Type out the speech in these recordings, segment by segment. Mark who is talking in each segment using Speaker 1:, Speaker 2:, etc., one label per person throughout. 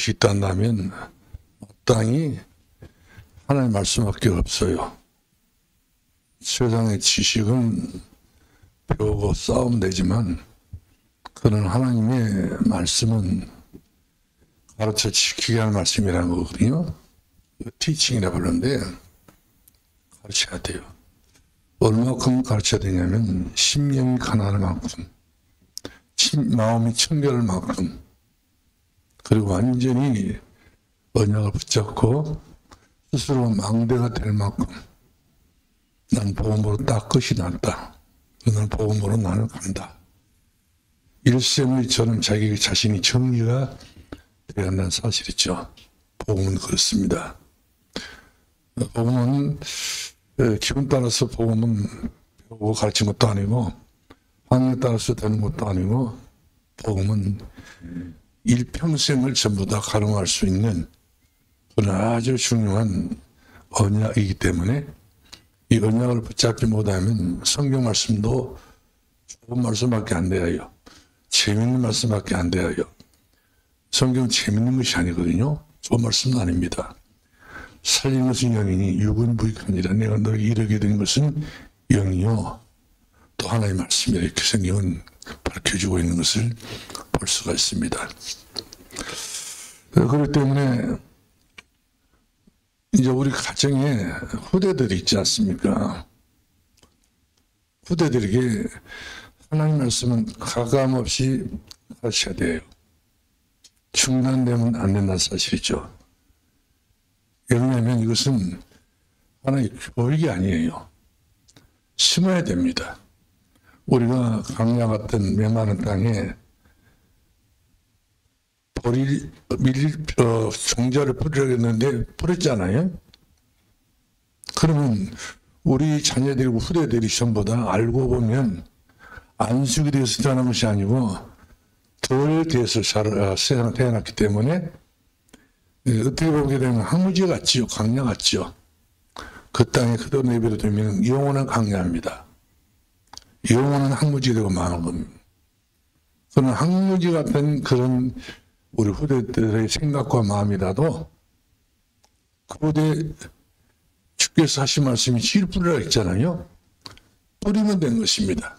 Speaker 1: 것이 있다면 마땅히 하나님의 말씀밖에 없어요. 세상의 지식은 배우고 싸우면 되지만 그런 하나님의 말씀은 가르쳐 지키게 하는 말씀이라는 거거든요. 티칭이라 부르는데 가르쳐야 돼요. 얼마큼 가르쳐야 되냐면 심령이 가난할 만큼, 마음이 청결할 만큼, 그리고 완전히 언약을 붙잡고 스스로 망대가 될 만큼 난 복음으로 딱 끝이 났다. 난 복음으로 나는 간다. 일sem의처럼 자기 자신이 정리가 되어야 한다는 사실이죠. 복음은 그렇습니다. 복음은 기분 따라서 복음은 배우고 가르친 것도 아니고 환경에 따라서 되는 것도 아니고 복음은 일평생을 전부 다 가름할 수 있는 그런 아주 중요한 언약이기 때문에 이 언약을 붙잡지 못하면 성경 말씀도 좋은 말씀밖에 안 돼요. 재밌는 말씀밖에 안 돼요. 성경은 재밌는 것이 아니거든요. 좋은 말씀은 아닙니다. 살리는 것은 영이니 육은 무익하니라. 내가 너에게 이르게 된 것은 영이요 또 하나의 말씀이라. 이렇게 성경은 밝혀주고 있는 것을 볼 수가 있습니다. 그렇기 때문에 이제 우리 가정에 후대들이 있지 않습니까? 후대들에게 하나님 말씀은 가감없이 가르쳐야 돼요. 중단되면 안 된다는 사실이죠. 왜냐하면 이것은 하나의 교육이 아니에요. 심어야 됩니다. 우리가 강야 같은 메마른 땅에 종자를 뿌리려고 했는데 뿌렸잖아요. 그러면 우리 자녀들이 후대들이 전부 다 알고 보면 안식이 되어서 태어난 것이 아니고 덜 되어서 태어났기 때문에 어떻게 보게 되면 항무지 같지요. 강야 같지요. 그 땅에 그대로 내버려 두면 영원한 강야입니다. 영원한 항무지 되고 마는 겁니다. 그런 항무지 같은 그런 우리 후대들의 생각과 마음이라도 그 후대 주께서 하신 말씀이 씨 뿌리라 했잖아요. 뿌리면 된 것입니다.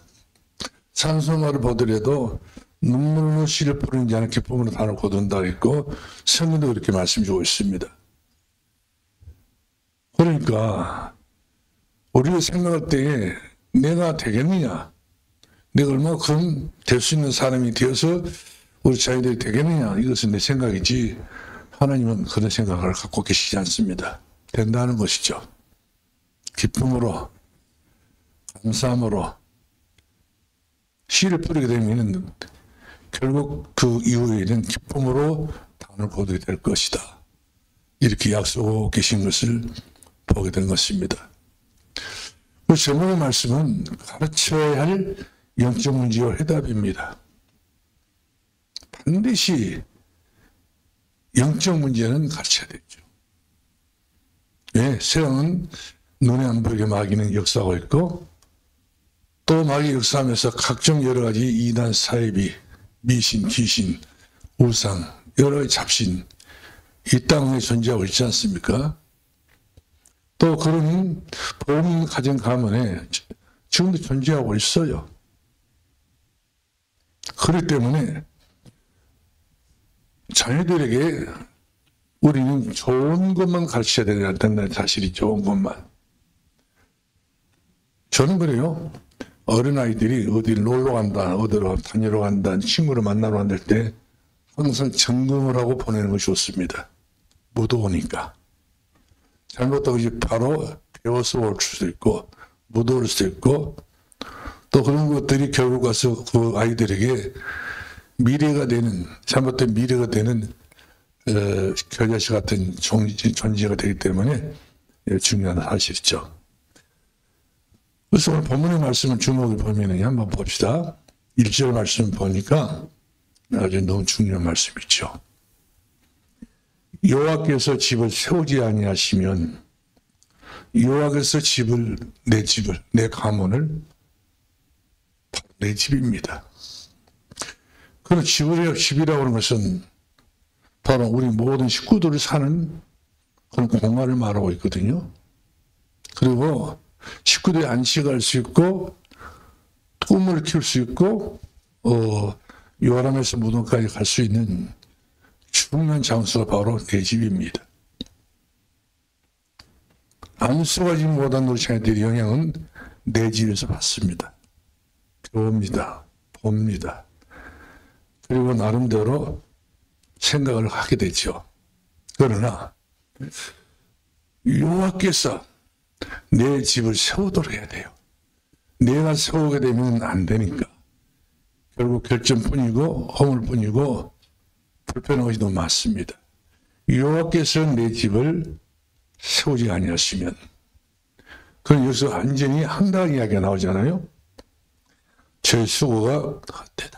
Speaker 1: 산소마를 보더라도 눈물로 씨를 뿌리는 자는 기쁨으로 단을 거둔다 했고 성경도 그렇게 말씀주고 있습니다. 그러니까 우리가 생각할 때에 내가 되겠느냐, 내가 얼마큼 될 수 있는 사람이 되어서 우리 자녀들이 되겠느냐, 이것은 내 생각이지 하나님은 그런 생각을 갖고 계시지 않습니다. 된다는 것이죠. 기쁨으로 감사함으로 씨를 뿌리게 되면 결국 그 이후에는 기쁨으로 단을 거두게 될 것이다. 이렇게 약속하고 계신 것을 보게 된 것입니다. 그 제목의 말씀은 가르쳐야 할 영적 문제와 해답입니다. 반드시 영적 문제는 가르쳐야 되죠. 왜? 세상은 눈에 안 보이게 마귀는 역사하고 있고 또 마귀 역사하면서 각종 여러 가지 이단, 사이비, 미신, 귀신, 우상, 여러 가지 잡신 이 땅에 존재하고 있지 않습니까? 또 그런 복음 가정 가문에 지금도 존재하고 있어요. 그렇기 때문에 자녀들에게 우리는 좋은 것만 가르쳐야 된다는 사실이 좋은 것만. 저는 그래요. 어린아이들이 어디를 놀러 간다, 어디로 다니러 간다, 친구를 만나러 간다 할 때 항상 점검을 하고 보내는 것이 좋습니다. 무더우니까. 잘못하고 이제 바로 배워서 올 수도 있고, 못 올 수도 있고, 또 그런 것들이 결국 가서 그 아이들에게 미래가 되는, 잘못된 미래가 되는 겨자씨 같은 존재가 되기 때문에 중요한 사실이죠. 그래서 오늘 본문의 말씀을 주목해 보면 한번 봅시다. 1절 말씀 보니까 아주 너무 중요한 말씀이죠. 여호와께서 집을 세우지 아니하시면 여호와께서 내 집을, 내 가문을 바로 내 집입니다. 그럼 집이라고 하는 것은 바로 우리 모든 식구들이 사는 그런 공간을 말하고 있거든요. 그리고 식구들이 안식할 수 있고 꿈을 키울 수 있고 요람에서 무덤까지 갈 수 있는 중요한 장소가 바로 내 집입니다. 안수가 지금 못한 우리 자녀들의 영향은 내 집에서 받습니다. 배웁니다. 봅니다. 그리고 나름대로 생각을 하게 되죠. 그러나 여호와께서 내 집을 세우도록 해야 돼요. 내가 세우게 되면 안 되니까. 결국 결점뿐이고 허물뿐이고 불편한 것이 너무 많습니다. 여호와께서 내 집을 세우지 아니하시면, 그럼 여기서 완전히 황당한 이야기가 나오잖아요. 저의 수고가 헛되다.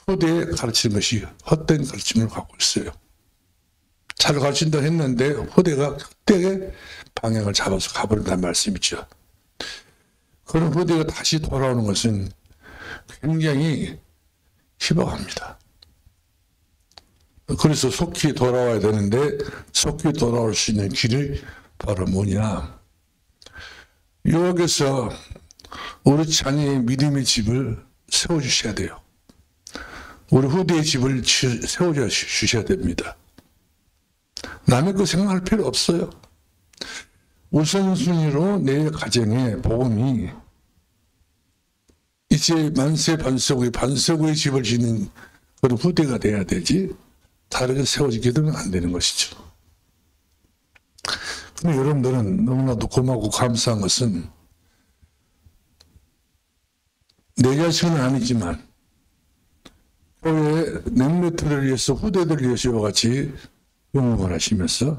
Speaker 1: 후대에 가르치는 것이 헛된 가르침을 갖고 있어요. 잘 가르친다 했는데 후대가 헛되게 방향을 잡아서 가버린다는 말씀이죠. 그런 후대가 다시 돌아오는 것은 굉장히 희박합니다. 그래서 속히 돌아와야 되는데 속히 돌아올 수 있는 길이 바로 뭐냐? 여기서 우리 자녀의 믿음의 집을 세워주셔야 돼요. 우리 후대의 집을 세워주셔야 됩니다. 남의 거 생각할 필요 없어요. 우선순위로 내 가정에 복음이 이제 만세 반석의 집을 짓는 그런 후대가 돼야 되지, 다르게 세워지게 되면 안 되는 것이죠. 근데 여러분들은 너무나도 고맙고 감사한 것은 내 자식은 아니지만 교회 넥메트를 위해서 후대들을 위해서 이와 같이 응원을 하시면서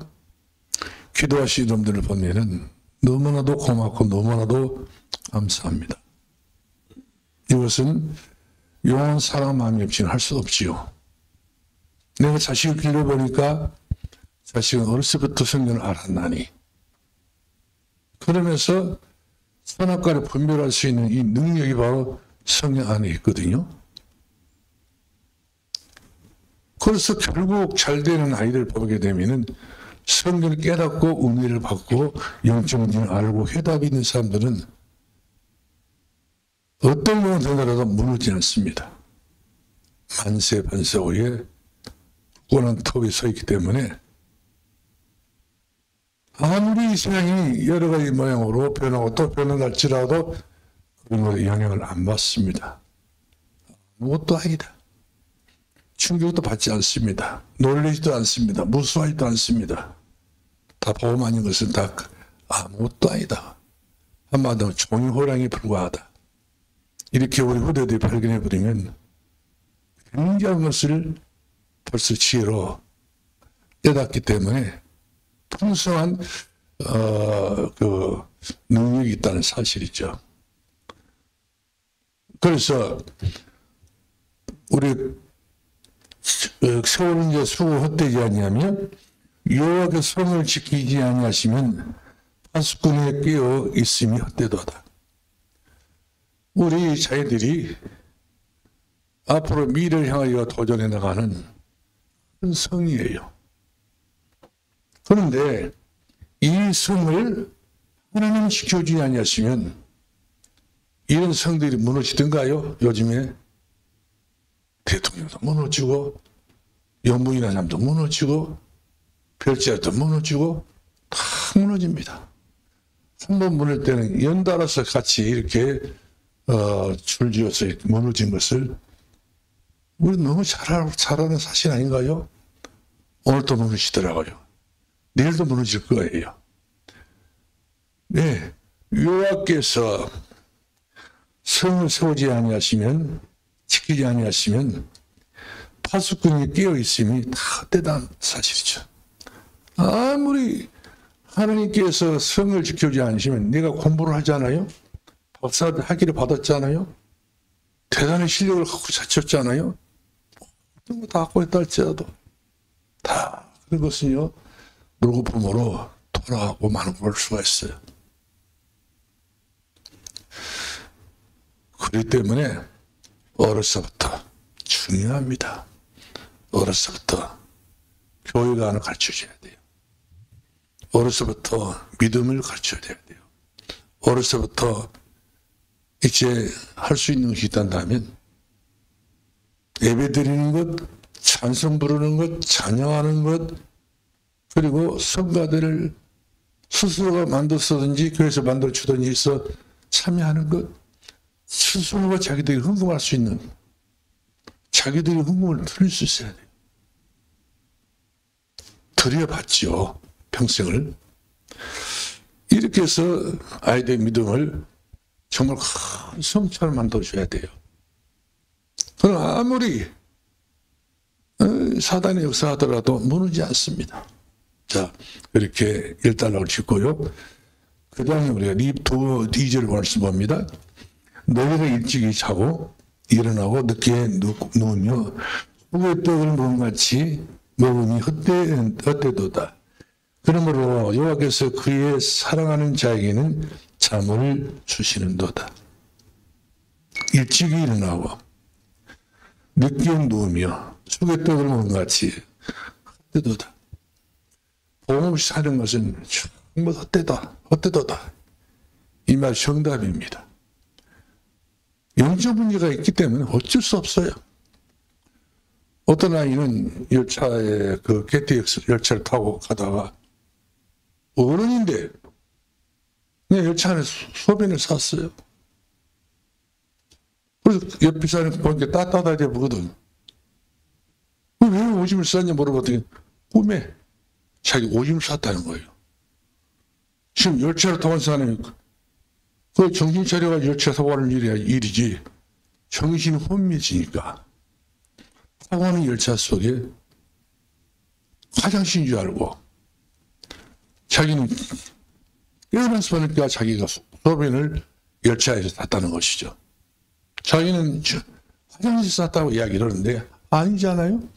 Speaker 1: 기도하시는 분들을 보면은 너무나도 고맙고 너무나도 감사합니다. 이것은 영원 사랑 마음이 없이는 할 수 없지요. 내가 자식을 길러보니까 자식은 어렸을부터 성경을 알았나니, 그러면서 선악과를 분별할 수 있는 이 능력이 바로 성경 안에 있거든요. 그래서 결국 잘 되는 아이들 보게 되면은 성경을 깨닫고 은혜를 받고 영적인 줄 알고 해답이 있는 사람들은 어떤 경우는 되더라도 무너지지 않습니다. 만세 반석 위에 굳건한 톱이 서 있기 때문에 아무리 이 세상이 여러 가지 모양으로 변하고 또 변해갈지라도 그런 것에 영향을 안 받습니다. 아무것도 아니다. 충격도 받지 않습니다. 놀라지도 않습니다. 무수하지도 않습니다. 다 복음 아닌 것은 다 아무것도 아니다. 한마디로 종이 호랑이에 불과하다. 이렇게 우리 후대들이 발견해버리면 굉장한 것을 벌써 지혜로 깨닫기 때문에 풍성한 그 능력이 있다는 사실이죠. 그래서 우리 세월은 이제 수고 헛되지 아니하며 여호와의 성을 지키지 아니하시면 파수꾼에 끼어 있음이 헛되도다. 우리 자녀들이 앞으로 미래를 향하여 도전해 나가는 그런 성이에요. 그런데 이 성을 하나님 지켜주지 아니하시면 이런 성들이 무너지던가요? 요즘에 대통령도 무너지고 영부인한 사람도 무너지고 별자리도 무너지고 다 무너집니다. 한 번 무너질 때는 연달아서 같이 이렇게 줄지어서 무너진 것을 우리 너무 잘하는 사실 아닌가요? 오늘도 무너지더라고요. 내일도 무너질 거예요. 네, 여호와께서 성을 세우지 아니하시면, 지키지 아니하시면 파수꾼이 끼어 있음이 다 헛되다는 사실이죠. 아무리 하나님께서 성을 지켜주지 않으시면 내가 공부를 하잖아요. 박사 학위를 받았잖아요. 대단한 실력을 갖고 자쳤잖아요. 어떤 거 다 갖고 있다 할지라도 다 그것은요 물거품으로 돌아가고 마는 걸 수가 있어요. 그렇기 때문에 어려서부터 중요합니다. 어려서부터 교회가 하나 가르쳐줘야 돼요. 어려서부터 믿음을 가르쳐야 돼요. 어려서부터 이제 할 수 있는 것이 있단다면 예배 드리는 것, 찬송 부르는 것, 찬양하는 것, 그리고 성가대를 스스로가 만들었든지 교회에서 만들어주든지 해서 참여하는 것, 스스로가 자기들이 헌금할 수 있는, 자기들이 헌금을 드릴 수 있어야 돼요. 드려봤죠, 평생을. 이렇게 해서 아이들의 믿음을 정말 큰 성처럼 만들어줘야 돼요. 그럼 아무리 사단의 역사하더라도 무너지지 않습니다. 자, 이렇게 1달러를 짓고요. 그 다음에 우리가 2절 말씀 봅니다. 너희가 일찍이 자고 일어나고 늦게 누우며 후의 떡을 먹음같이 먹음이 헛되도다. 그러므로 여호와께서 그의 사랑하는 자에게는 잠을 주시는도다. 일찍이 일어나고 늦게 누우며 죽의 떡을 먹음같이 헛되도다. 복음 없이 사는 것은 정말 헛되도다. 이 말 정답입니다. 영적 문제가 있기 때문에 어쩔 수 없어요. 어떤 아이는 열차에 그 개티 열차를 타고 가다가 어른인데 그냥 열차 안에 소변을 쌌어요. 그래서 옆에 사람이 보니까 따뜻하게 보거든. 왜 오줌을 쌌냐 물어봤더니 꿈에 자기 오줌을 쌌다는 거예요. 지금 열차를 타고 온 사람이 그 정신 차려가 열차 타고 가는 일이지. 정신이 혼미해지니까 타고 가는 열차 속에 화장실인 줄 알고 자기는 깨어나서 보니까 자기가 소변을 열차에서 쌌다는 것이죠. 자기는 화장실 쌌다고 이야기를 하는데 아니잖아요.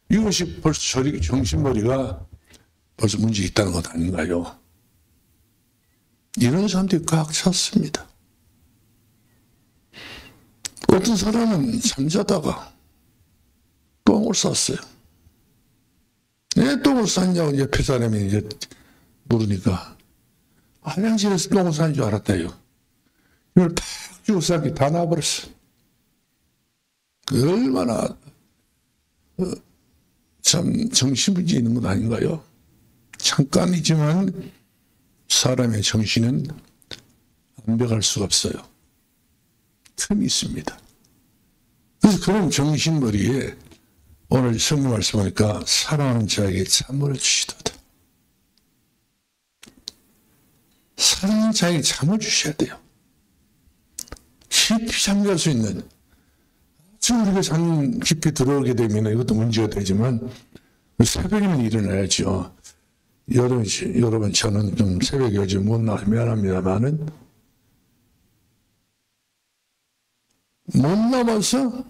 Speaker 1: 이것이 벌써 정신머리가 벌써 문제 있다는 것 아닌가요? 이런 사람들이 꽉 찼습니다. 어떤 사람은 잠자다가 똥을 쌌어요. 왜 똥을 쌌냐고 옆에 사람이 이제 물으니까 화장실에서 똥을 싼 줄 알았다요. 이걸 탁 주고 쌌기 다 나와버렸어. 얼마나 참 정신문제 있는 건 아닌가요? 잠깐이지만 사람의 정신은 완벽할 수가 없어요. 틈이 있습니다. 그래서 그런 정신머리에 오늘 성경 말씀하니까 사랑하는 자에게 잠을 주시도다. 사랑하는 자에게 잠을 주셔야 돼요. 깊이 잠잘 수 있는, 지금 우리가 잠 깊이 들어오게 되면 이것도 문제가 되지만 새벽에는 일어나야죠. 여러분 저는 좀 새벽에 요즘 못 나와서 미안합니다만은 못 나와서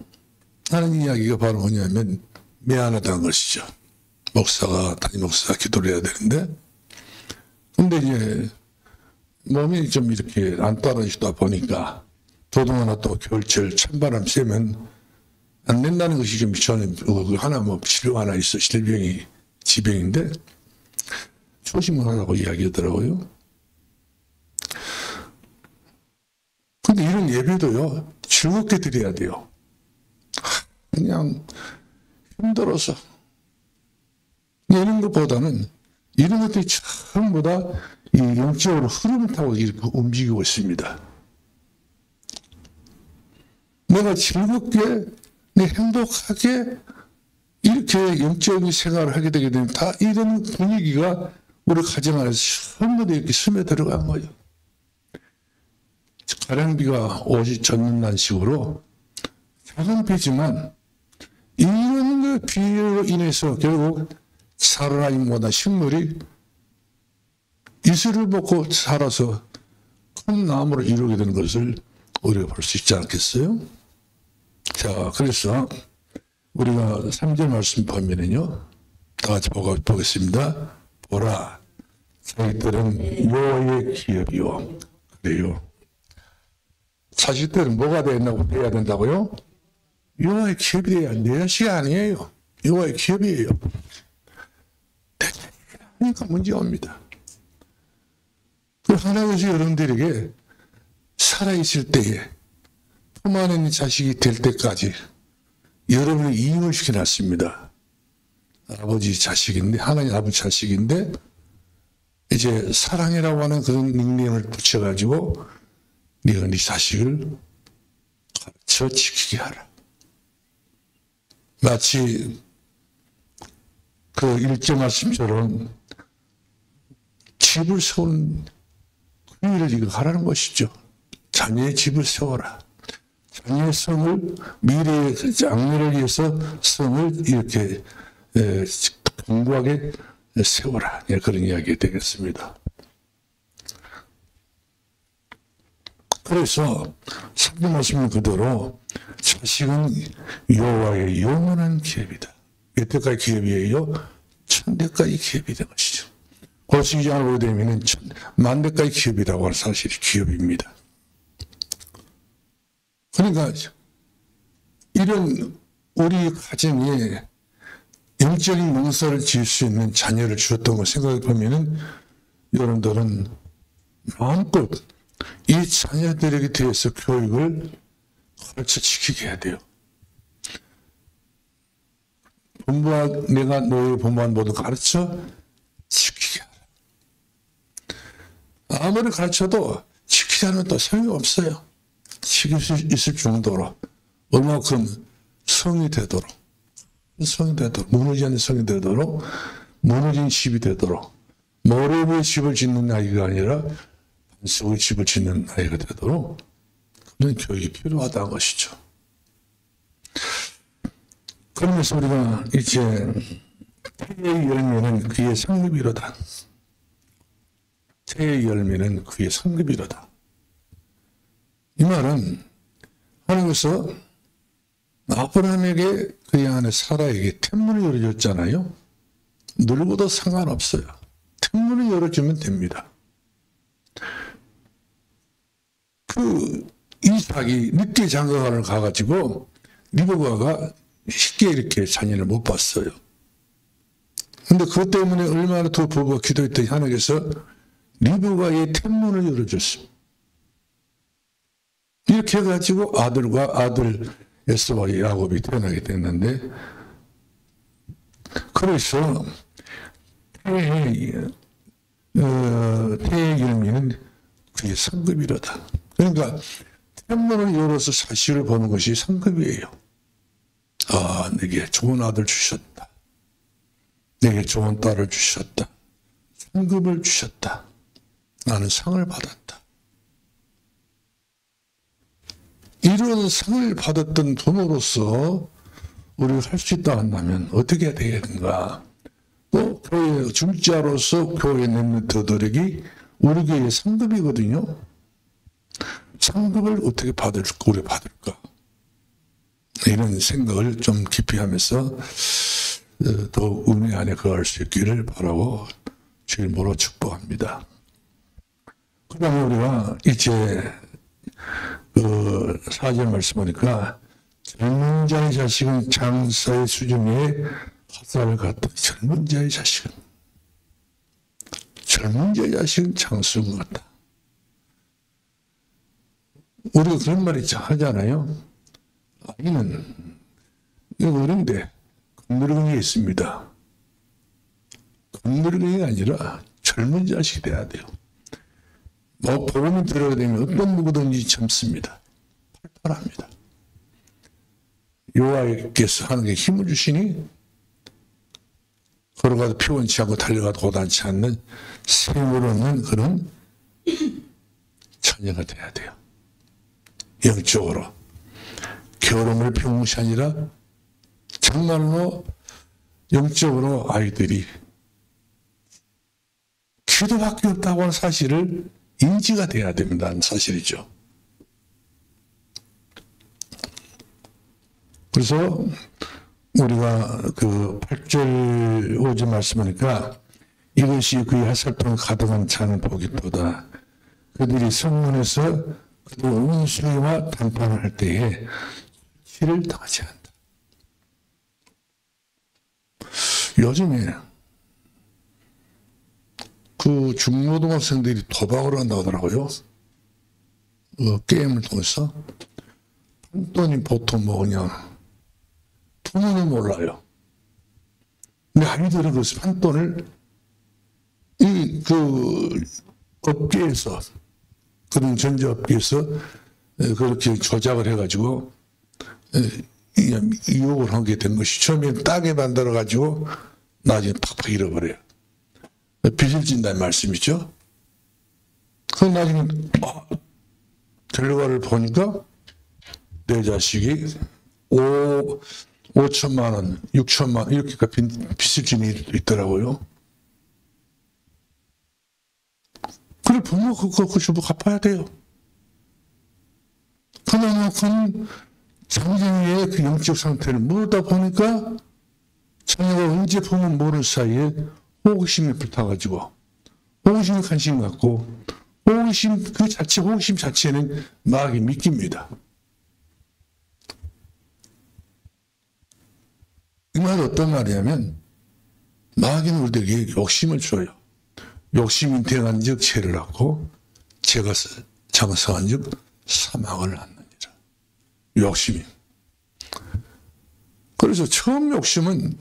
Speaker 1: 하는 이야기가 바로 뭐냐면 미안하다는 것이죠. 담임 목사가 기도를 해야 되는데 근데 이제 몸이 좀 이렇게 안 따라주다 보니까 더더구나 또 겨울철 찬바람 쐬면 안 된다는 것이 좀 저는 하나 뭐 치료 하나 있어 지병인데 조심을 하라고 이야기하더라고요. 근데 이런 예배도요 즐겁게 드려야 돼요. 그냥 힘들어서 이런 것보다는 이런 것들이 전부 다 이 영적으로 흐름을 타고 이렇게 움직이고 있습니다. 내가 즐겁게 행복하게 이렇게 영적인 생활을 하게 되게 되면 다 이런 분위기가 우리 가정 안에서 전부 다 이렇게 스며 들어간 거예요. 가량비가 오지 젖는다는 식으로 작은 비지만 이런 그 비로 인해서 결국 살아나기보다 식물이 이슬을 먹고 살아서 큰 나무를 이루게 되는 것을 우리가 볼 수 있지 않겠어요? 자, 그래서 우리가 3절 말씀 보면은요, 다 같이 보겠습니다. 보라, 자식들은 여호와의 기업이요. 그래요. 자식들은 뭐가 돼야 된다고요? 여호와의 기업이에요. 내 자식이 아니에요. 여호와의 기업이에요. 그러니까 문제가 옵니다. 하나님께서 여러분들에게 살아있을 때에 품 안에 있는 자식이 될 때까지 여러분을 이임을 시켜놨습니다. 아버지 자식인데, 하나님 아버지 자식인데, 이제 사랑이라고 하는 그런 닉네임을 붙여가지고 네가 네 자식을 가르쳐 지키게 하라. 마치 그 1절 말씀처럼 집을 세우는 그 일을 이거 하라는 것이죠. 자녀의 집을 세워라. 자녀의 성을, 미래의 장래를 위해서 성을 이렇게 견고하게 세워라. 그런 이야기 되겠습니다. 그래서 3절 말씀은 그대로 자식은 여호와의 영원한 기업이다. 몇 대까지 기업이에요? 1000대까지 기업이 된 것이죠. 골수 2장을 보게 되면 10,000,000대까지 기업이라고 하는 사실이 기업입니다. 그러니까 이런 우리 가정에 영적인 농사를 지을 수 있는 자녀를 주었던 걸 생각해 보면은 여러분들은 마음껏 이 자녀들에게 대해서 교육을 가르쳐 지키게 해야 돼요. 부모와 내가 너의 부모한 모두 가르쳐 지키게 하라. 아무리 가르쳐도 지키지 않으면 또 소용이 없어요. 지킬 수 있을 정도로 얼마큼 성이 되도록 무너지지 않는 성이 되도록 무너진 집이 되도록 모래의 집을 짓는 아이가 아니라 반석의 집을 짓는 아이가 되도록 그런 교육이 필요하다는 것이죠. 그러면서 우리가 이제 태의 열매는 그의 상급이로다. 태의 열매는 그의 상급이로다. 이 말은 하나님께서 아브라함에게 그의 아내 사라에게 템문을 열어줬잖아요. 늙어도 상관없어요. 템문을 열어주면 됩니다. 그 이삭이 늦게 장가가를 가가지고 리브가가 쉽게 이렇게 자녀를 못 봤어요. 근데 그것 때문에 얼마나 더 부부가 기도했더니 하나님께서 리브가의 템문을 열어줬습니다. 이렇게 해가지고 아들과 아들 에서와 야곱이 태어나게 됐는데, 그래서 태의 열매는 그게 상급이로다. 그러니까 템문을 열어서 사실을 보는 것이 상급이에요. 아, 내게 좋은 아들 주셨다. 내게 좋은 딸을 주셨다. 상급을 주셨다. 나는 상을 받았다. 이런 상을 받았던 부모로서 우리가 할 수 있다 한다면 어떻게 해야 되겠는가? 또 교회 중자로서 교회 멤버들에게 우리 교회의 상급이거든요. 상급을 어떻게 우리 받을까? 이런 생각을 좀 깊이 하면서 더 은혜 안에 거할 수 있기를 바라고 주일모로 축복합니다. 그 다음에 우리가 이제 4절 말씀 보니까 젊은 자의 자식은 장사의 수중에 화살을 갖다. 젊은 자의 자식은 장수인 것 같다. 우리가 그런 말 하잖아요. 아이는 이거 어른데 건드리기가 있습니다. 건드리기가 아니라 젊은 자식이 돼야 돼요. 뭐 복음이 들어야 되면 어떤 누구든지 참습니다. 팔팔합니다. 여호와께서 하는 게 힘을 주시니 걸어가도 피곤치 않고 달려가도 고단치 않는 생을 얻는 그런 처녀가 돼야 돼요. 영적으로 결혼을 배우는 것이 아니라 정말로 영적으로 아이들이 기도밖에 없다고 하는 사실을 인지가 돼야 된다는 사실이죠. 그래서 우리가 그 8절 5절 말씀하니까 이것이 그의 햇살통에 가득한 자는 복이도다. 그들이 성문에서 그들 원수와談판을 할 때에 피해를 당하지 않는다. 요즘에 그 중고등학생들이 도박을 한다고 하더라고요. 게임을 통해서. 판돈이 보통 뭐 그냥 돈을 몰라요. 근데 아이들은 그 판돈을 업계에서, 그런 전자업계에서 그렇게 조작을 해가지고 유혹을 하게 된 것이, 처음에 따게 만들어가지고 나중에 팍팍 잃어버려요. 빚을 진다는 말씀이죠. 그 나중에 결과를 보니까 내 자식이 5천만 원, 6천만 원 이렇게까지 빚을 지는 일도 있더라고요. 그래, 부모 그거 전부 갚아야 돼요. 그만큼 자녀의 그 영적 상태를 모르다 보니까 자녀가 언제 부모 모르는 사이에 호기심이 불타가지고, 호기심에 관심 갖고, 호기심 자체는 마귀 미끼입니다. 이 말은 어떤 말이냐면, 마귀는 우리에게 욕심을 줘요. 욕심이 대한 즉 죄를 낳고, 죄가 장성한 즉 사망을 낳느니라. 욕심이. 그래서 처음 욕심은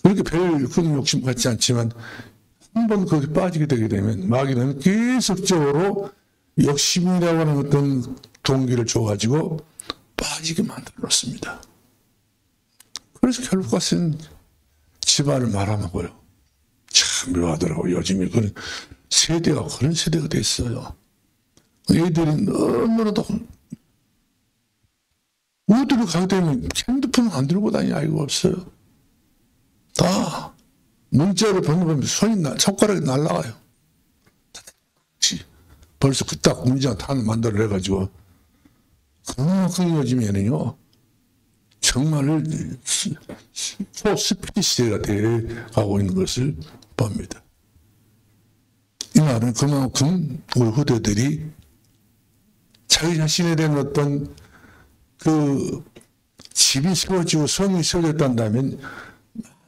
Speaker 1: 그렇게 별 그런 욕심 같지 않지만, 한번 거기 빠지게 되게 되면 마귀는 계속적으로 욕심이라고 하는 어떤 동기를 줘가지고 빠지게 만들어 놓습니다. 그래서 결국 가서는 집안을 말아먹어요. 참 묘하더라고요. 요즘에 그런 세대가 그런 세대가 됐어요. 애들이 너무나도 어디로 가게 되면 핸드폰을 안 들고 다니는 아이가 없어요. 다 문자를 보내보면 손가락이 날아가요. 벌써 그딱 문자 다 만들어내가지고. 그만큼 요즘에는요, 정말 초스피드 시대가 돼가고 있는 것을 봅니다. 이 말은 그만큼 우리 후대들이 자기 자신에 대한 어떤 그 집이 세워지고 성이 세워졌다면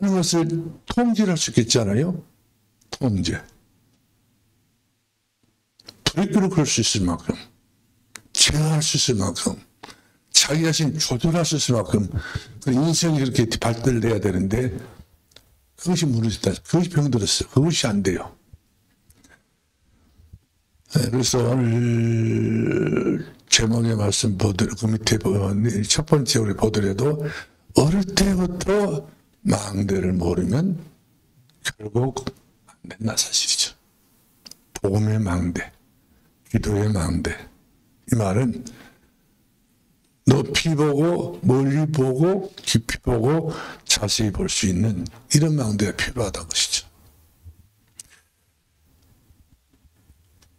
Speaker 1: 많은 것을 통제를 할 수 있겠잖아요. 통제. 브레이크를 걸 수 있을 만큼, 제어할 수 있을 만큼, 자기 자신 조절할 수 있을 만큼 그 인생이 그렇게 발달돼야 되는데 그것이 무너졌다. 그것이 병들었어요. 그것이 안 돼요. 네, 그래서 오늘 제목의 말씀 보더라도, 그 밑에 첫 번째 우리 보더라도, 어릴 때부터 망대를 모르면 결국 안 된다 사실이죠. 복음의 망대, 기도의 망대. 이 말은 높이 보고 멀리 보고 깊이 보고 자세히 볼 수 있는 이런 망대가 필요하다는 것이죠.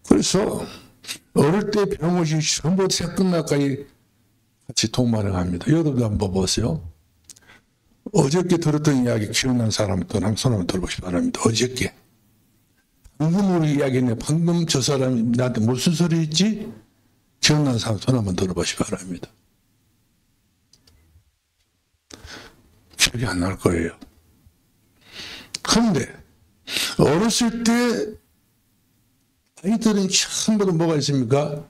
Speaker 1: 그래서 어릴 때 배운 것이 전부 새 끝날까지 같이 동반을 합니다. 여러분도 한번 보세요. 어저께 들었던 이야기 기억난 사람은 또 한 손 한번 들어보시기 바랍니다. 어저께. 방금 우리 이야기는 방금 저 사람이 나한테 무슨 소리 했지? 기억난 사람 손 한번 들어보시기 바랍니다. 기억이 안 날 거예요. 그런데 어렸을 때 아이들은 처음부터 뭐가 있습니까?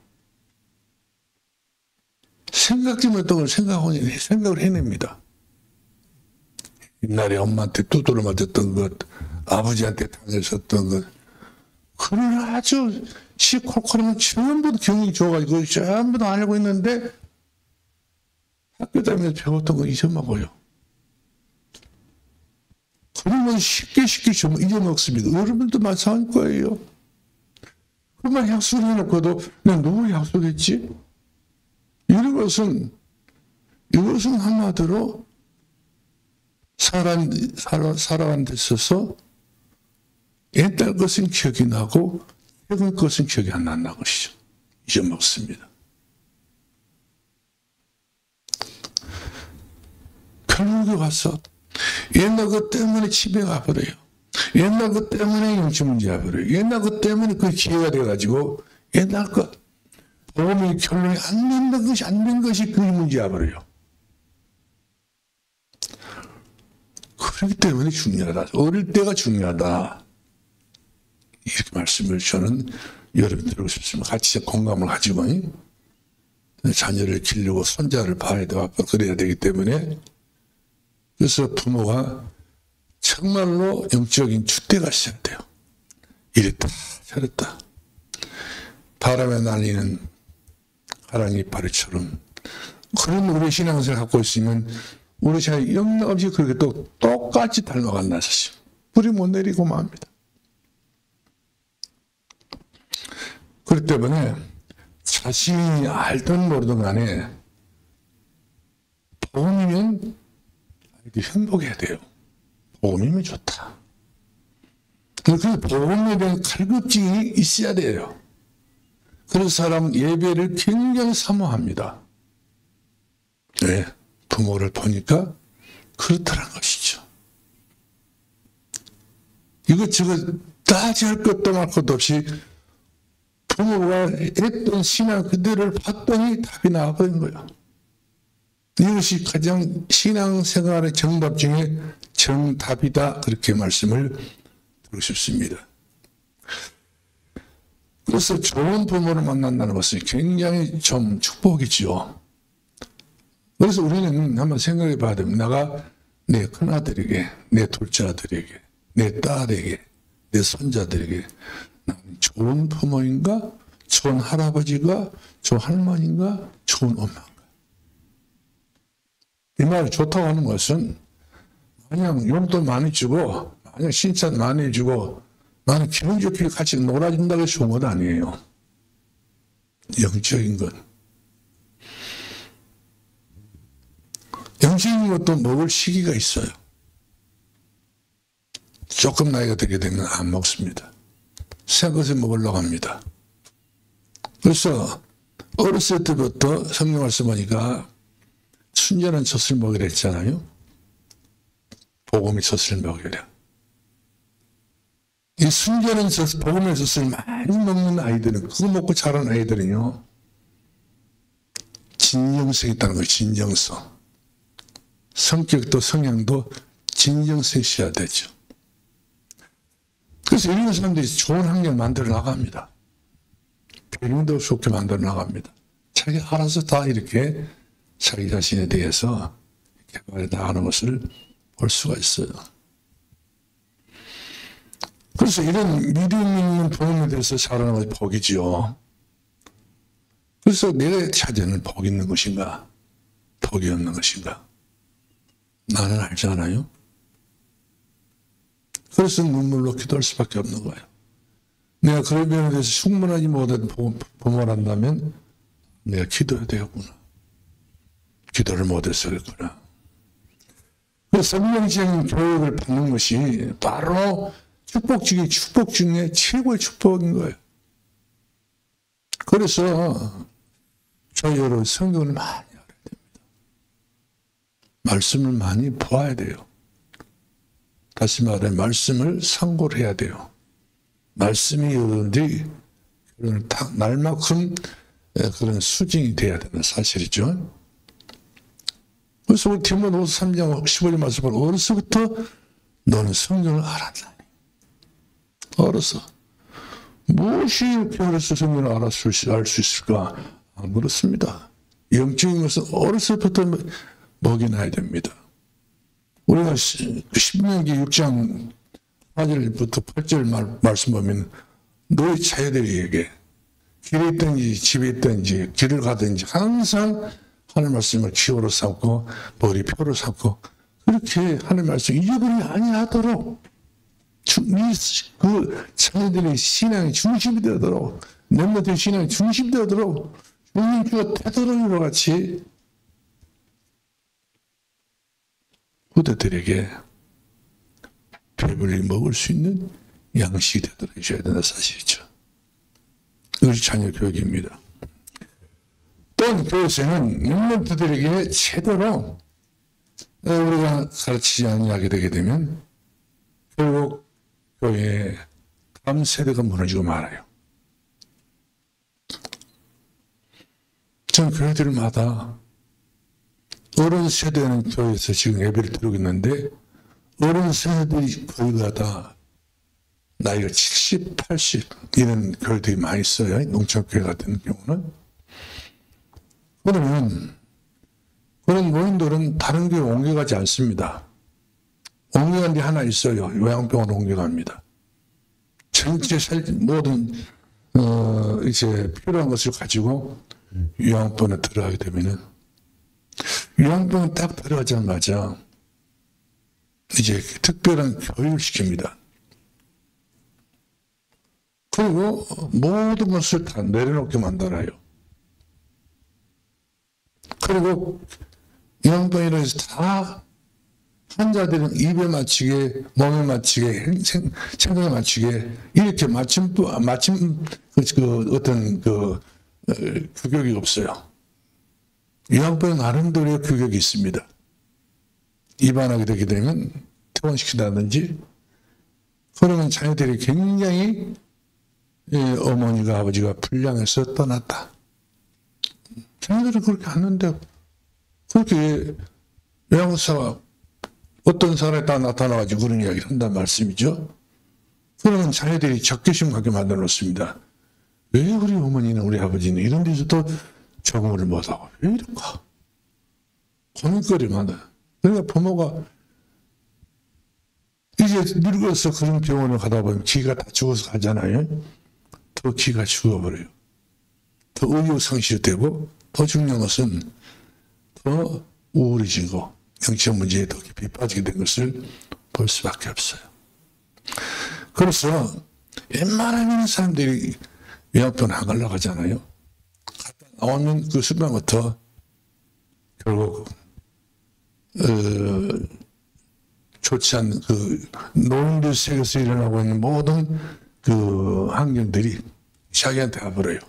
Speaker 1: 생각지 못했던 걸 생각을 해냅니다. 옛날에 엄마한테 두드려 맞았던 것, 아버지한테 당했었던 것, 그걸 아주 시콜콜하면 전부 경력이 좋아가지고 전부 다 알고 있는데 학교 다니면서 배웠던 거 잊어먹어요. 그런 건 쉽게 잊어먹습니다. 여러분도 마찬가지일 거예요. 그만 약속해놓고도 내가 누구 약속했지? 이것은 한마디로 살아가는 데 있어서 옛날 것은 기억이 나고 최근 것은 기억이 안 난다는 것이죠. 잊어먹습니다. 결국에 와서 옛날 것 때문에 집에 가버려요. 옛날 것 때문에 영적 문제가 버려요. 옛날 것 때문에 그 기회가 돼가지고 옛날 것, 복음의 결론이 안 된 것이 그 문제가 버려요. 그렇기 때문에 중요하다. 어릴 때가 중요하다. 이렇게 말씀을 저는 여러분 드리고 싶습니다. 같이 공감을 가지고 자녀를 기르고 손자를 봐야 되고 그래야 되기 때문에 그래서 부모가 정말로 영적인 줏대가 있어야 돼요. 이랬다 저랬다. 바람에 날리는 가랑이 이파리처럼 그런 우리 신앙생활을 갖고 있으면 우리 자녀 영없이 그렇게 또 똑같이 닮아간다 사실. 뿌리 못 내리고 맙니다. 그렇기 때문에 자신이 알든 모르든 간에 복음이면 행복해야 돼요. 복음이면 좋다. 그래서 복음에 대한 갈급증이 있어야 돼요. 그래서 사람은 예배를 굉장히 사모합니다. 네, 부모를 보니까 그렇다는 것이죠. 이것저것 따질 것도 말 것도 없이 부모가 했던 신앙 그대로를 봤더니 답이 나와버린 거예요. 이것이 가장 신앙생활의 정답 중에 정답이다. 그렇게 말씀을 드리고 싶습니다. 그래서 좋은 부모를 만난다는 것은 굉장히 좀 축복이죠. 그래서 우리는 한번 생각해 봐야 됩니다. 내가 내 큰아들에게, 내 둘째아들에게, 내 딸에게, 내 손자들에게 나는 좋은 부모인가? 좋은 할아버지가? 좋은 할머니인가? 좋은 엄마인가? 이 말이 좋다고 하는 것은 그냥 용돈 많이 주고 그냥 칭찬 많이 해주고 나는 기분 좋게 같이 놀아준다고 해서 좋은 건 아니에요. 영적인 건. 영적인 것도 먹을 시기가 있어요. 조금 나이가 들게 되면 안 먹습니다. 새 것을 먹으려고 합니다. 그래서 어렸을 때부터 성경 말씀 보니까 순전한 젖을 먹이라 했잖아요. 복음의 젖을 먹이라. 이 순전한 젖, 복음의 젖을 많이 먹는 아이들은, 그거 먹고 자란 아이들은요, 진정성이 있다는 거예요. 진정성. 성격도 성향도 진정성이 있어야 되죠. 그래서 이런 사람들이 좋은 환경을 만들어 나갑니다. 배경도 좋게 만들어 나갑니다. 자기 알아서 다 이렇게 자기 자신에 대해서 개발해 나가는 것을 볼 수가 있어요. 그래서 이런 믿음 있는 부모에 대해서 자라는 것이 복이지요. 그래서 내 자녀는 복 있는 것인가, 복이 없는 것인가, 나는 알지 않아요. 그래서 눈물로 기도할 수밖에 없는 거예요. 내가 그런 면에 대해서 충분하지 못한 부모란다면 내가 기도해야 되겠구나. 기도를 못해서 그랬구나. 그래서 성경적인 교육을 받는 것이 바로 축복 중에 최고의 축복인 거예요. 그래서 저희 여러분 성경을 많이 알아야 됩니다. 말씀을 많이 보아야 돼요. 다시 말해 말씀을 상고를 해야 돼요. 말씀이 여러분들이 딱 날만큼 그런 수징이 돼야 되는 사실이죠. 그래서 우리 디모데후서 3장 15절 말씀을 어려서부터 너는 성경을 알았나니. 어려서. 무엇이 이렇게 어려서 성경을 알 수 있을까? 안 그렇습니다. 영적인 것은 어려서부터 먹여놔야 됩니다. 우리가 신명기 6장 4절부터 8절 말씀 보면 너희 자녀들에게 길에 있든지 집에 있든지 길을 가든지 항상 하나님 말씀을 기호로 삼고 머리표로 삼고 그렇게 하나님 말씀 잊어버리지 아니하도록 그 자녀들의 신앙의 중심이 되도록 렘넌트의 신앙의 중심이 되도록 주님주가 되도록이와 같이 후대들에게 배불리 먹을 수 있는 양식이 되도록 해줘야 된다는 사실이죠. 이것이 자녀 교육입니다. 또한 교회에서는 렘넌트들에게 제대로 우리가 가르치지 아니하게 되게 되면 결국 교회의 다음 세대가 무너지고 말아요. 전 교회들마다 어른 세대는 교회에서 지금 예배를 드리고 있는데 어른 세대들이 거의 다 나이가 70, 80 이런 교회들이 많이 있어요. 농촌교회 같은 경우는. 그러면 그런 노인들은 다른 교회 옮겨가지 않습니다. 옮겨간 데 하나 있어요. 요양병원으로 옮겨갑니다. 전체 모든 이제 필요한 것을 가지고 요양병원에 들어가게 되면은 요양병원 딱 들어가자마자 이제 특별한 교육을 시킵니다. 그리고 모든 것을 다 내려놓게 만들어요. 그리고 요양병원에서 해서 다 환자들은 입에 맞추게, 몸에 맞추게, 생각에 맞추게 이렇게 맞춤 어떤 규격이 없어요. 요양병원 나름대로의 규격이 있습니다. 입원하게 되게 되면 퇴원시킨다든지 그러면 자녀들이 굉장히 어머니가 아버지가 불량해서 떠났다. 자녀들은 그렇게 하는데 그렇게 요양사가 어떤 사람에 딱 나타나가지고 그런 이야기를 한다는 말씀이죠. 그러면 자녀들이 적개심 갖게 만들어 놓습니다. 왜 우리 어머니는 우리 아버지는 이런 데서도 적응을 못하고 왜 이럴까? 고민거리 만들어. 그러니까 부모가 이제 늙어서 그런 병원을 가다 보면 기가 다 죽어서 가잖아요. 더 기가 죽어버려요. 더 의욕상실이 되고 더 중요한 것은 더 우울해지고 영적 문제에 더 깊이 빠지게 된 것을 볼 수밖에 없어요. 그래서 웬만하면 사람들이 요양병원 안 가려고 하잖아요. 갔다 나오면 그 순간부터 결국 좋지 않은 노인들 세계에서 일어나고 있는 모든 환경들이 자기한테 와버려요.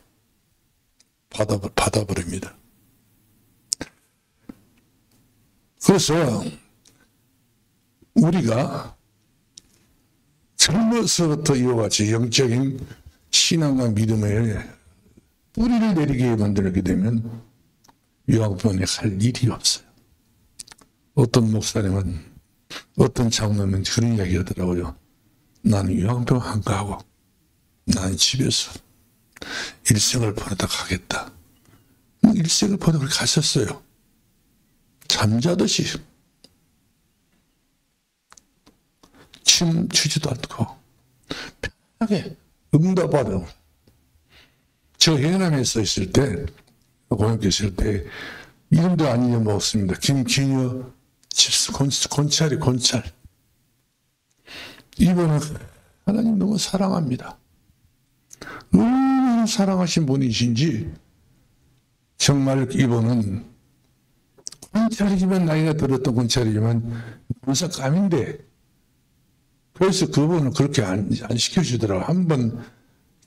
Speaker 1: 받아버립니다. 그래서 우리가 젊어서부터 이와 같이 영적인 신앙과 믿음의 뿌리를 내리게 만들게 되면 요양병원에 갈 일이 없어요. 어떤 목사님은 어떤 장로는 그런 이야기 하더라고요. 나는 요양병원 안 가고 나는 집에서 일생을 보내다 가겠다. 일생을 보내다 갔었어요. 잠자듯이 침 추지도 않고 편하게 응답하고. 저 해남에서 있을 때 고향에 있을 때 이름도 안 잊어먹었습니다. 김기녀 권찰이 권찰. 이분은 하나님 너무 사랑합니다. 너무 사랑하신 분이신지 정말 이분은 권찰이지만 나이가 들었던 권찰이지만 군사감인데 그래서 그분은 그렇게 안 시켜주더라고요. 한번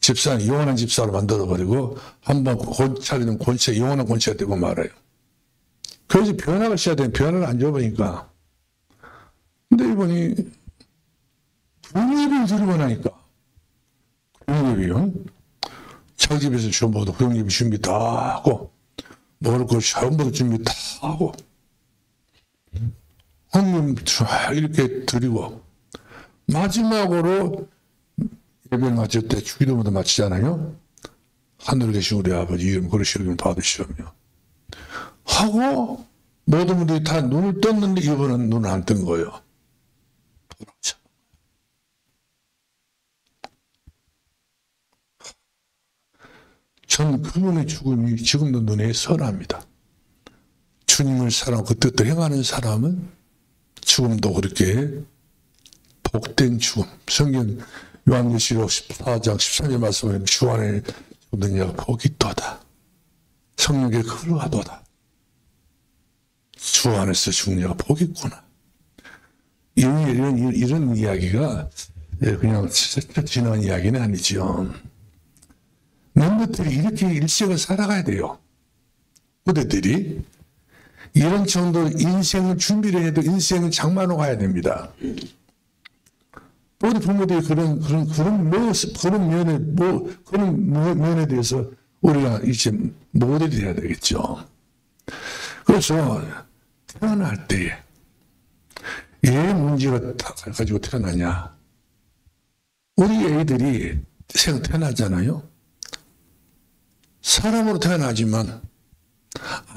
Speaker 1: 집사는 영원한 집사로 만들어버리고 한번 권찰이면 권찰, 영원한 권찰이 되고 말아요. 그래서 변화를 써야 되는 변화를 안 줘보니까. 근데 이분이 구역을 들고 나니까 구역이요. 자기 집에서 전부도 구역이 준비 다 하고 먹을 거 전부 준비 다 하고 헌금 쫙 이렇게 드리고 마지막으로 예배를 마칠 때 주기도문도 마치잖아요. 하늘에 계신 우리 아버지 이름 그러시 여김을 받으시오며 하고 모든 분들이 다 눈을 떴는데 이분은 눈을 안 뜬 거예요. 전 그분의 죽음이 지금도 눈에 선합니다. 주님을 사랑하고 그 뜻대로 행하는 사람은 죽음도 그렇게 복된 죽음. 성경 요한계시록 14장 13절 말씀에 주 안에 죽는 자가 복이 있도다. 성령께 흘러가도다. 주 안에서 죽는 자가 복이 있구나. 이런 이야기가 그냥 지나간 이야기는 아니죠. 멤버들이 이렇게 일생을 살아가야 돼요. 부대들이 이런 정도 인생을 준비를 해도 인생은 장만으로 가야 됩니다. 우리 부모들이 그런 면에 대해서 우리가 이제 모델이 돼야 되겠죠. 그래서 태어날 때에 왜 문제가 가지고 태어나냐? 우리 애들이 태어나잖아요. 사람으로 태어나지만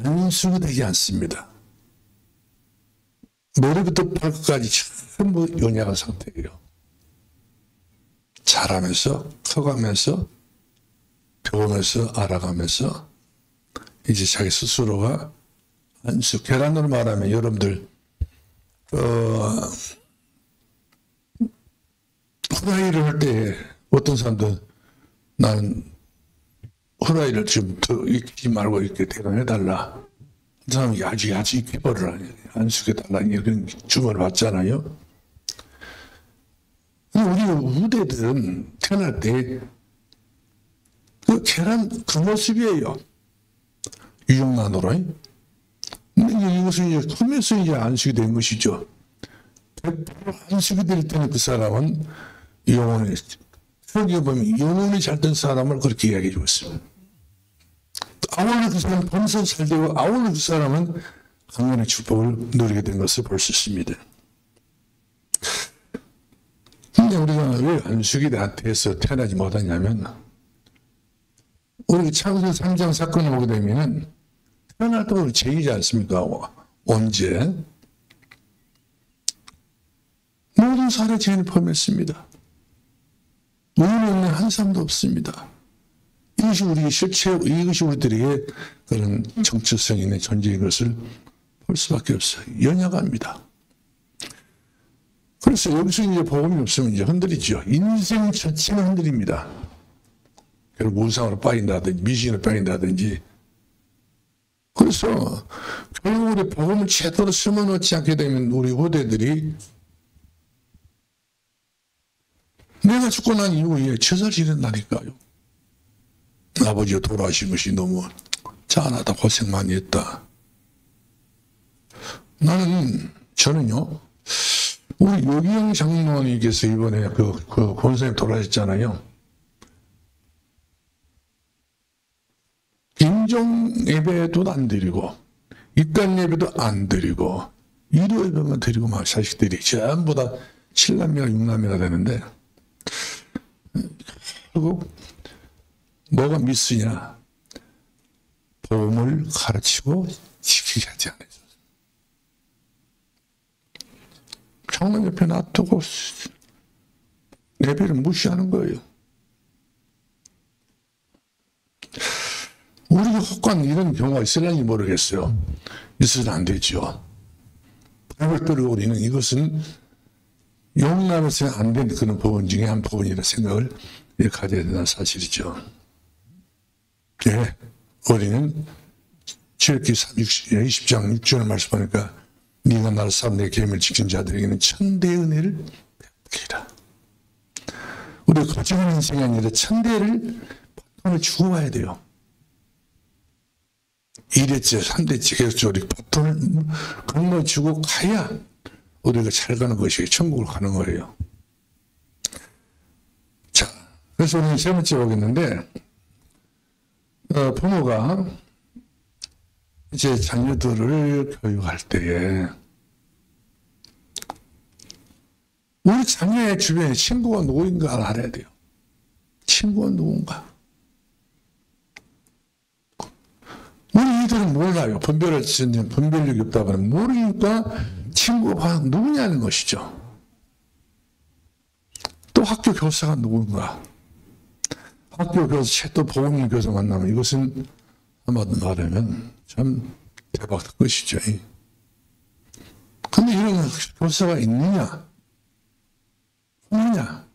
Speaker 1: 안수가 되지 않습니다. 머리부터 발끝까지 전부 연약한 상태예요. 자라면서 커가면서 배우면서 알아가면서 이제 자기 스스로가 안수, 계란으로 말하면 여러분들 후라이를 할 때 어떤 사람들은 나는 후라이를 좀 더 익히지 말고 이렇게 대단해달라. 그 사람이 아주 익혀버려라. 안수해달라. 이런 주문을 받잖아요. 우리 후대들은 태어날 때 그 계란 그 모습이에요. 유정란으로. 근데 이것은 이제 크면서 이제 안식이 된 것이죠. 안식이 될 때는 그 사람은 영혼이, 여기 보면 영혼이 잘된 사람을 그렇게 이야기해 주고 있습니다. 아울러 그 사람은 범선 잘 되고 아울러 그 사람은 강건의 축복을 누리게 된 것을 볼 수 있습니다. 근데 우리가 왜 안식이 돼서 태어나지 못하냐면 우리 창세기 3장 사건을 보게 되면은 태어날 때 우리 죄이지 않습니까? 언제? 모든 사람의 죄를 포함했습니다. 의인 없는 한 사람도 없습니다. 이것이 우리 실체, 이것이 우리들에게 그런 정체성 있는 존재인 것을 볼 수밖에 없어요. 연약합니다. 그래서 여기서 이제 복음이 없으면 이제 흔들리죠. 인생 자체는 흔들립니다. 결국 우상으로 빠진다든지 미신으로 빠진다든지. 그래서 결국 우리 복음을 제대로 심어놓지 않게 되면 우리 후대들이 내가 죽고 난 이후에 처절지른다니까요. 아버지가 돌아가신 것이 너무 짠하다, 고생 많이 했다. 저는요, 우리 요기영 장로님께서 이번에 그 권사님 돌아가셨잖아요. 인종 예배도 안 드리고, 입단 예배도 안 드리고, 일요 예배만 드리고 막 자식들이 전부 다 7남매가 6남매가 되는데, 결국 뭐가 미스냐? 복음을 가르치고 지키게 하지 않아요. 장로 옆에 놔두고 예배를 무시하는 거예요. 우리가 혹간 이런 경우가 있을는지 모르겠어요. 있어서는 안 되죠. 그걸 우리는 이것은 용납해서는 안 되는 그런 부분 중에 한 부분이라 생각을 가져야 되는 사실이죠. 예, 우리는 출애굽기 20장 6절을 말씀하니까 네가 나를 삼 내 계명을 지킨 자들에게는 천대의 은혜를 베푸리라. 우리가 거짓말 인생이 아니라 천대를 바탕을 주고 와야 돼요. 2대째, 3대째 계속 우리 바탕을 건너주고 가야 우리가 잘 가는 것이 천국을 가는 거예요. 자, 그래서 우리는 세 번째 보겠는데, 부모가 이제 자녀들을 교육할 때에 우리 자녀의 주변에 친구가 누구인가 알아야 돼요. 친구가 누군가. 우리 이들은 몰라요. 분별력이 없다 그러면 모르니까 친구가 누구냐는 것이죠. 또 학교 교사가 누군가. 학교 교사, 또 복음인 교사 만나면 이것은 한마디로 말하면 참 대박 것이죠. 근데 이런 교사가 있느냐? 없느냐?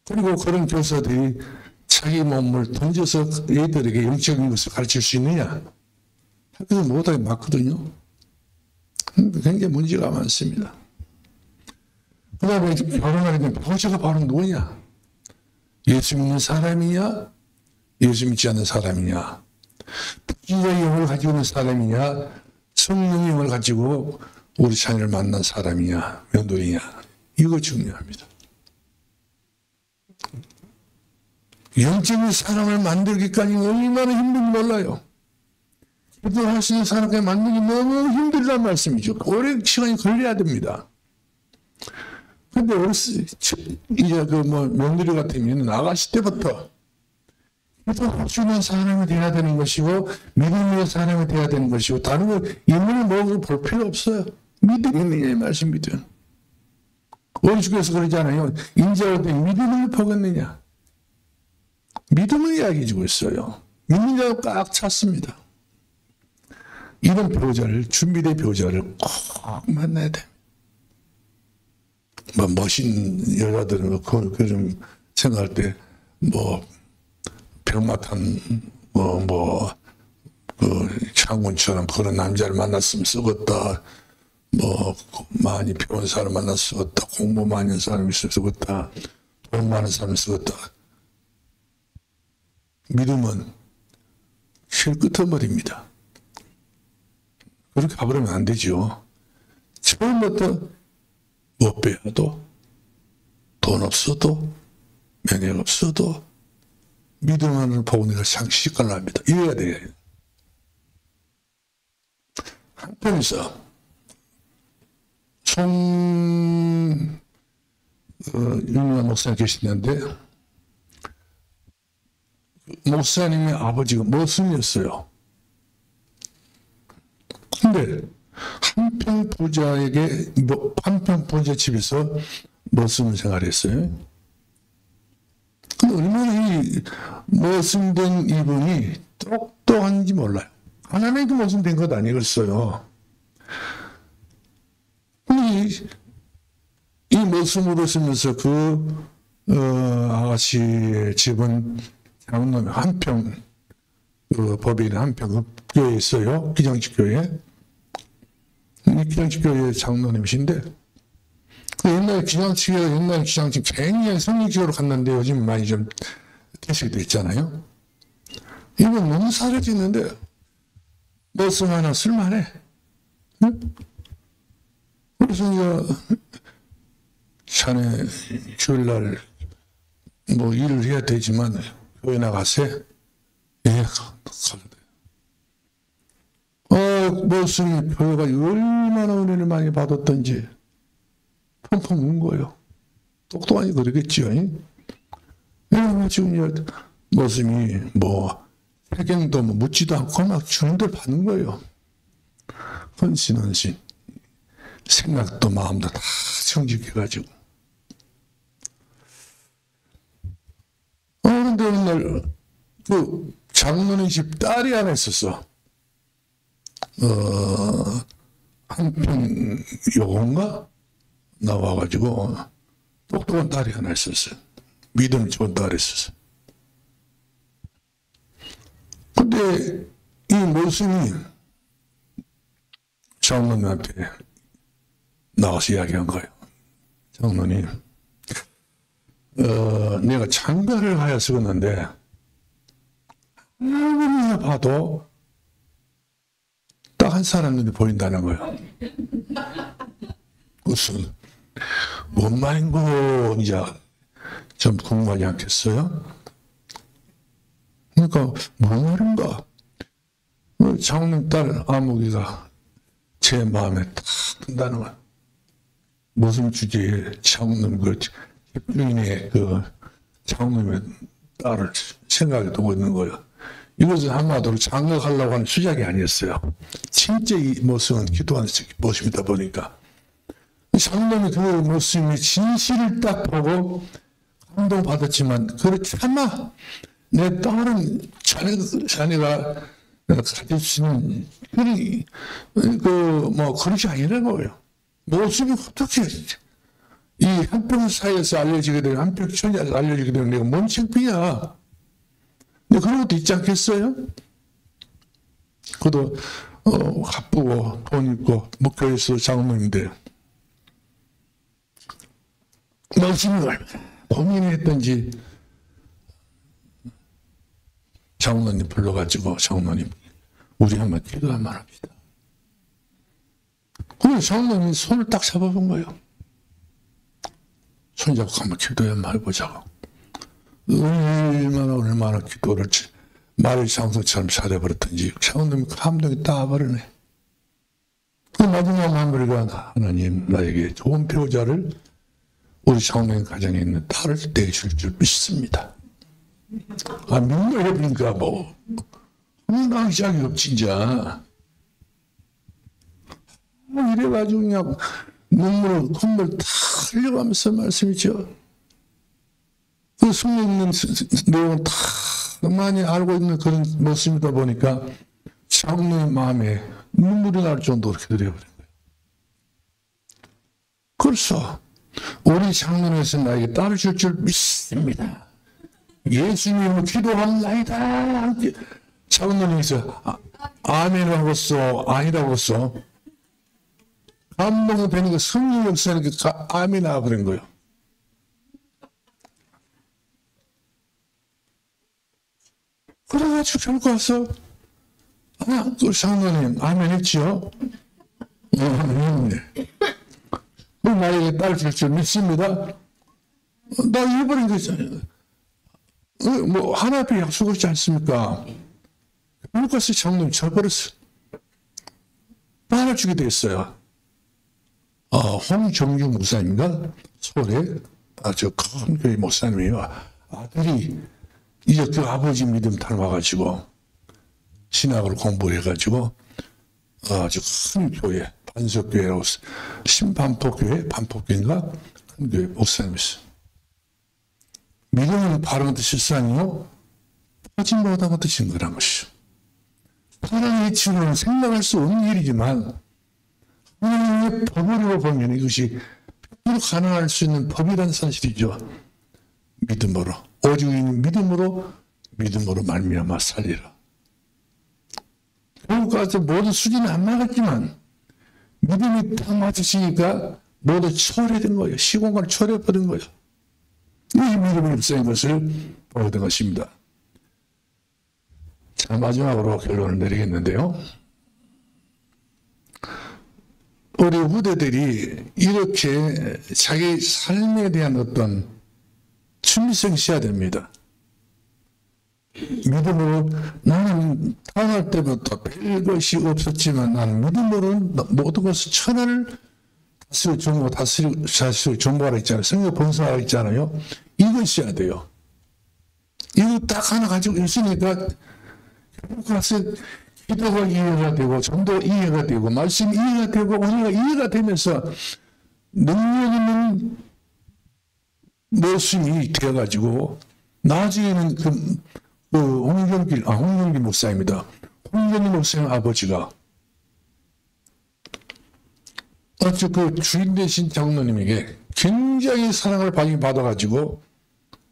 Speaker 1: 그리고 그런 교사들이 자기 몸을 던져서 애들에게 영적인 것을 가르칠 수 있느냐? 학교에서 못하게 맞거든요. 굉장히 문제가 많습니다. 그 다음에 결혼하게 되면 보호자가 바로 누구냐? 예수 믿는 사람이냐? 예수 믿지 않는 사람이냐? 부지의 영을 가지고 있는 사람이냐? 성령의 영을 가지고 우리 자녀를 만난 사람이냐? 면도이냐? 이거 중요합니다. 영적인 사람을 만들기까지 얼마나 힘든지 몰라요. 기도할 수 있는 사람에게 만나기 너무 힘들다는 말씀이죠. 오랜 시간이 걸려야 됩니다. 근데 이제 며느리 같으면 아가씨 때부터 기도할 수 있는 사람이 돼야 되는 것이고, 믿음의 사람이 돼야 되는 것이고, 다른 거 인물을 모두 볼 필요 없어요. 믿음이 있느냐의 말씀이든. 우리 주께서 그러잖아요. 인자할 때 믿음을 보겠느냐. 믿음을 이야기해주고 있어요. 믿는 자가 꽉 찼습니다. 이런 배우자를, 준비된 배우자를 꼭 만나야 돼. 멋진 여자들은 그 좀 생각할 때, 병마탄, 장군처럼 그런 남자를 만났으면 쓰겄다. 많이 배운 사람 만나서 쓰겄다. 공부 많이 한 사람 있으면 쓰겄다. 돈 많은 사람 쓰겄다. 믿음은 실 끄트머리입니다. 그렇게 가버리면 안 되죠. 처음부터 못 배워도, 돈 없어도, 명예 없어도, 믿음만을 보고 내가 상식을 합니다. 이래야 돼요. 한편에서, 유명한 목사님 계시는데, 목사님의 아버지가 머슴이었어요. 근데 한평 부자 집에서 머슴 생활했어요. 근데 얼마나 이 머슴된 이분이 똑똑한지 몰라요. 하나님도 머슴된 것 아니겠어요. 근데 이 머슴으로 쓰면서 아가씨 집은 장로님 한평, 법인 한평 교회에 있어요. 기장직교회. 기장직교회 장로님이신데, 옛날 기장직 굉장히 성리교회로 갔는데 요즘 많이 좀 퇴색이 됐잖아요. 이건 너무 사라지는데, 머슴 하나 쓸만해. 응? 그래서 이제, 자네 주일날 일을 해야 되지만, 교회 나가세? 예, 가야 돼. 머슴이 교회가 얼마나 은혜를 많이 받았던지 펑펑 운 거예요. 똑똑하니 그러겠지요. 지금 머슴이 해경도 묻지도 않고 막 주는 대로 받는 거예요. 헌신. 생각도 마음도 다 정직해가지고. 그런데 어느 날, 장로님 집 딸이 하나 있었어. 한평 요건가? 나와가지고, 똑똑한 딸이 하나 있었어요. 믿음 좋은 딸이 있었어요. 근데 이 모습이 장로님한테 나와서 이야기한 거예요. 장로님, 내가 참가를 하여 쓰겠는데, 아무리 봐도 딱 한 사람 눈이 보인다는 거예요. 무슨, 뭔 말인고, 이제 좀 궁금하지 않겠어요? 그러니까, 뭔 말인가? 장로님 딸 아무기가 제 마음에 딱 든다는 거야. 무슨 주제에 장로님 집주인의 장로님의 딸을 생각해 두고 있는 거예요. 이것은 한마디로 장악하려고 하는 수작이 아니었어요. 진짜 이 모습은 기도하는 모습이다 보니까. 장로님이 그 모습의 진실을 딱 보고 감동받았지만, 그걸 차마 내 딸은 자네가 가질 수 있는 그릇이 아니라는 거예요. 모습이 어떻게 이 한평 사이에서 알려지게 되고 한평 천지에서 알려지게 되면 내가 뭔 창피야. 근데 그런 것도 있지 않겠어요? 그도 바쁘고 돈 있고 목교에서 장로님인데 모습이 얼마나 고민했던지 장로님 불러가지고 장로님 우리 한번 기도 한번 합시다. 그래서 장로님이 손을 딱 잡아본 거예요. 손잡고 한번 기도 한번 해보자고. 얼마나 기도를 말을 장소처럼 잘해버렸던지 장로님이 감동이 따버리네. 그 마지막 마무리가 하나님 나에게 좋은 배우자를 우리 장로님 가정에 있는 딸을 내줄 줄 믿습니다. 아, 민망해버리니까 뭐 황당한 시작이 없 진짜. 이래가지고 그냥 콧물 다 흘려가면서 말씀이죠. 그 속에 있는 내용을 다 많이 알고 있는 그런 모습이다 보니까 장로의 마음에 눈물이 날 정도로 기도해버린 거예요. 그래서 우리 장로님에서 나에게 딸을 줄 줄 믿습니다. 예수님으로 기도합나이다. 장로님께서 아멘이라고 했어, 아니라고 했어. 감동이 되는 거 성령 역사는 아멘이라고 그런 거예요. 그래가지고 결국 와서 그 장로님 아멘 했지요? 나에게 딸 줄 줄 믿습니다. 나 잃어버린 거잖아요. 뭐 하나님의 약속을 했지 않습니까? 루카스 장로님 저버렸어. 딸을 주게 됐어요. 홍정규 목사님인가? 서울에 저 큰 교회 목사님이에요. 아들이 이제 그 아버지 믿음 닮아가지고 신학을 공부를 해가지고 아주 큰 교회 반석교회라고 신반포교회 반포교회인가 큰 교회 목사님이었어요. 믿음은 바른 것도 실상이요 하지 못한 것도 증거란 것이죠. 하나님의 치료는 생각할 수 없는 일이지만 하나님의 법으로 보면 이것이 100% 가능할 수 있는 법이라는 사실이죠. 믿음으로 오직 믿음으로 말미암아 살리라. 결국 가서 모든 수준이 안 맞았지만 믿음이 딱 맞으시니까 모두 초래된 거예요. 시공간을 초래해버린 거예요. 이 믿음이 없어진 것을 보여준 것입니다. 자, 마지막으로 결론을 내리겠는데요. 우리 후대들이 이렇게 자기 삶에 대한 어떤 준비성이 있어야 됩니다. 믿음으로 나는 태어날 때부터 별것이 없었지만 나는 믿음으로 모든 것을 천하를 다스리고 정보하라 있잖아요. 성경 본사하라 있잖아요. 이거 있어야 돼요. 이거 딱 하나 가지고 있으니까 가서 기도가 이해가 되고 전도 이해가 되고 말씀 이해가 되고 우리가 이해가 되면서 능력 있는 모습이 되어가지고 나중에는 홍경길 목사입니다. 홍경길 목사님 아버지가 아주 그 주인 되신 장로님에게 굉장히 사랑을 많이 받아가지고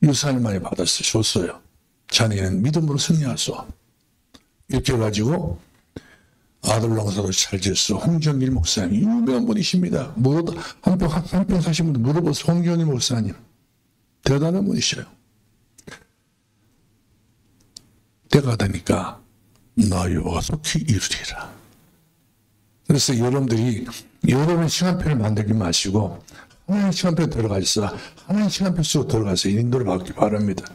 Speaker 1: 유산을 많이 줬어요. 자네는 믿음으로 승리하소. 이렇게 해가지고 아들 농사도 잘 지었어. 홍경길 목사님 유명한 분이십니다. 한평 사신 분들 물어보세요. 홍경길 목사님 대단한 분이셔요. 때가 되니까 나여호와 속히 이루리라. 그래서 여러분들이 여러분의 시간표를 만들지 마시고 하나님 시간표에 들어가서 하나님 시간표 속으로 들어가서 인도를 받기 바랍니다.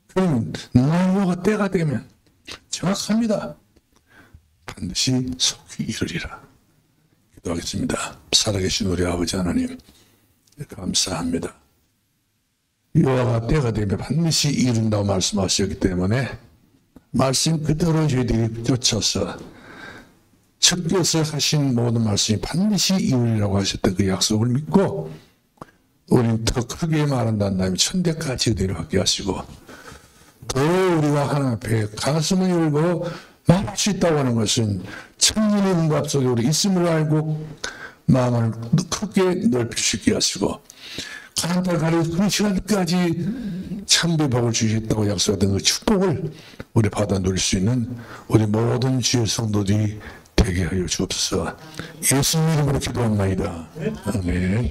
Speaker 1: 그러면 나여호와 때가 되면 정확합니다. 반드시 속히 이루리라. 기도하겠습니다. 살아계신 우리 아버지 하나님 감사합니다. 여호와가 때가 되면 반드시 이룬다고 말씀하셨기 때문에 말씀 그대로 저희들이 쫓아서 척겨서 하신 모든 말씀이 반드시 이루리라고 하셨던 그 약속을 믿고 우리는 더 크게 말한다는 다음에 천대까지 내려가게 하시고 더 우리가 하나님 앞에 가슴을 열고 말할 수 있다고 하는 것은 천년의 응답 속에 우리 있음을 알고 마음을 크게 넓힐 수 있게 하시고 가는 날 가는 그 시간까지 참된 복을 주셨다고 약속했던 그 축복을 우리 받아 누릴 수 있는 우리 모든 주의 성도들이 되게 하여 주옵소서. 예수님 이름으로 기도합니다. 아멘.